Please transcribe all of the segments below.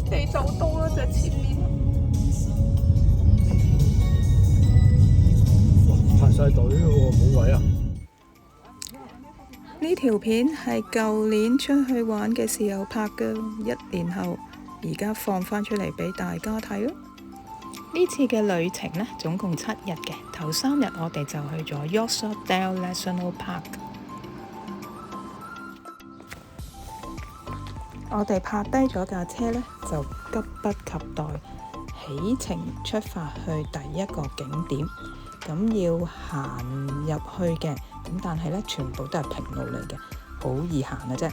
非洲多啦，就係前面。排晒隊喎，冇位啊！呢條片係舊年出去玩嘅時候拍嘅，1年後而家放返出嚟俾大家睇咯。呢次嘅旅程呢，總共7日嘅，頭3日我哋就去咗 Yossdale National Park。我哋泊低咗架車呢，就急不及待起程出發去第一個景點。咁要行入去嘅，咁但係呢，全部都係平路嚟嘅，好易行嘅啫。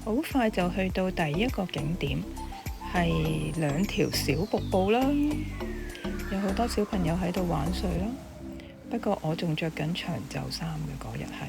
好快就去到第一個景點，係2條小瀑布啦，有好多小朋友喺度玩水啦。不過我仲着緊長袖衫嘅嗰日係。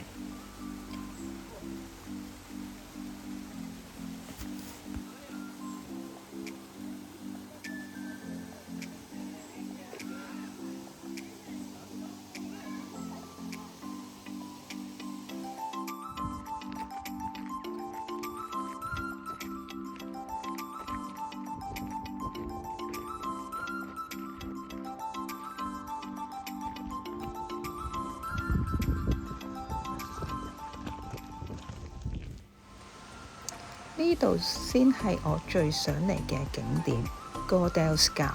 呢度先係我最想嚟嘅景點 Gordel Scar。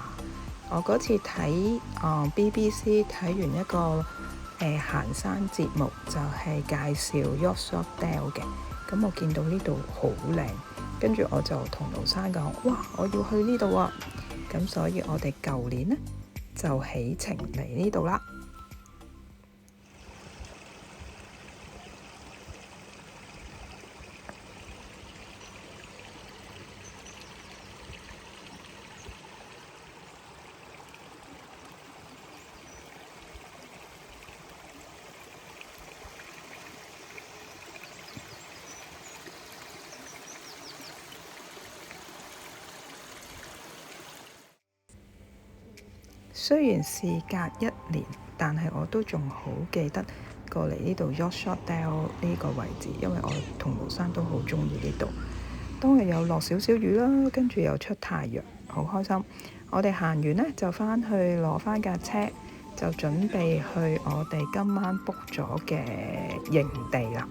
我嗰次睇BBC 睇完一個行山節目，就係介紹 Yossdale 嘅。咁我見到呢度好靚，跟住我就同盧生講：哇，我要去呢度啊！咁所以我哋舊年呢，就起程嚟呢度啦。雖然事隔1年，但係我都仲好記得過嚟呢度 Yossdale 呢個位置，因為我同盧生都好中意呢度。當日有落少少雨啦，跟住又出太陽，好開心。我哋行完呢，就返去攞返架車，就準備去我哋今晚 book 咗嘅營地啦。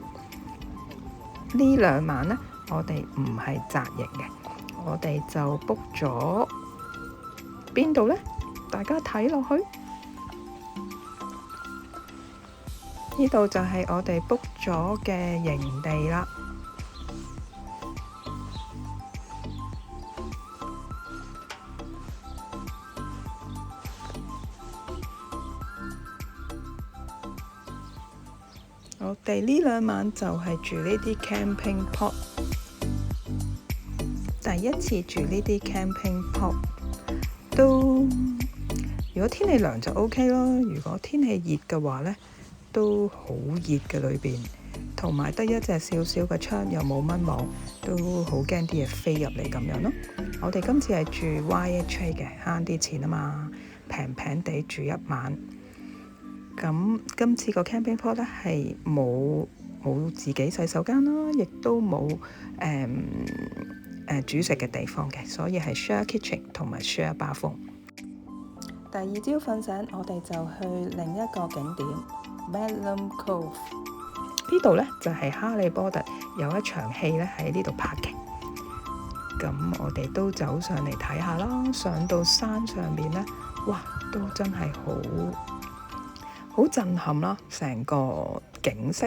呢2晚呢，我哋唔係紮營嘅，我哋就 book 咗邊度呢？大家睇落去，呢度就係我哋 book 咗嘅營地啦。我哋呢2晚就係住呢啲 camping pot。第一次住呢啲 camping pot 都。如果天氣涼就 OK 咯，如果天氣熱嘅話呢，都好熱嘅裏邊，同埋得一隻小小嘅窗，又冇蚊網，都好驚啲嘢飛入嚟咁樣咯。我哋今次係住 YHA 嘅，慳啲錢啊嘛，平平地住1晚。咁今次個 camping pot 呢係冇自己洗手間啦，亦都冇煮食嘅地方嘅，所以係 share kitchen 同埋 share bathroom。第二朝瞓醒，我哋就去另一個景點 Madlam Cove。呢度呢，就係哈利波特有一場戲呢喺呢度拍嘅。咁我哋都走上嚟睇下啦。上到山上面呢，哇，都真係好震撼啦！成個景色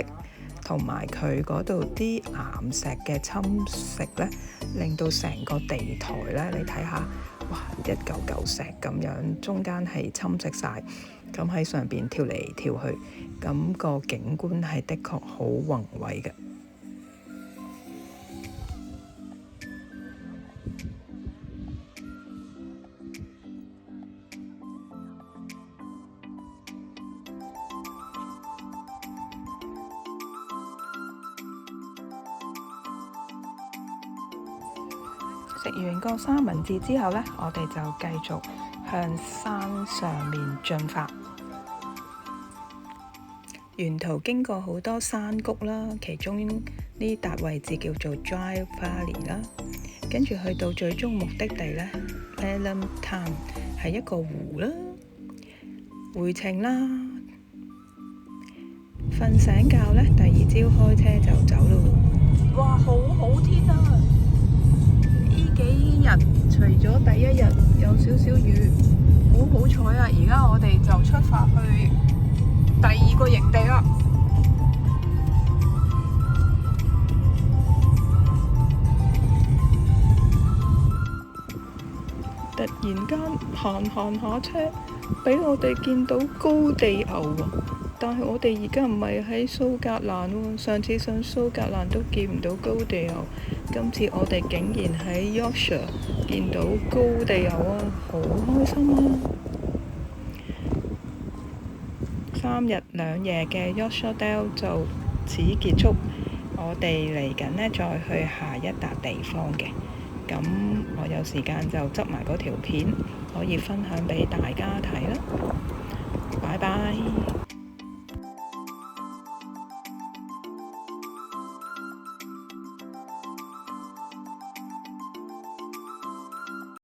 同埋佢嗰度啲岩石嘅侵蝕呢，令到成個地台呢，你睇下。哇！一嚿嚿石咁樣，中間係侵蝕晒，咁喺上邊跳嚟跳去，咁個景觀係的確好宏偉嘅。食完個三文治之後呢，我哋就繼續向山上面進發。沿途經過好多山谷啦，其中呢笪位置叫做 Dry Valley 啦，跟住去到最終目的地呢 Laleham Tarn 係一個湖啦。回程啦，瞓醒覺呢，第二朝開車就走咯。哇，好好天啊！呢幾日除咗第一日有少少雨，好彩啊！而家我哋就出發去第二個營地啦。突然間行下車，俾我哋見到高地牛喎。但係我哋而家唔係喺蘇格蘭喎，上次上蘇格蘭都見唔到高地牛，今次我哋竟然喺 Yorkshire 見到高地牛啊，好開心啊！3日2夜嘅 Yorkshire Dale 就此結束，我哋嚟緊呢，再去下一笪地方嘅。咁我有時間就執埋嗰條片，可以分享俾大家睇啦。拜拜。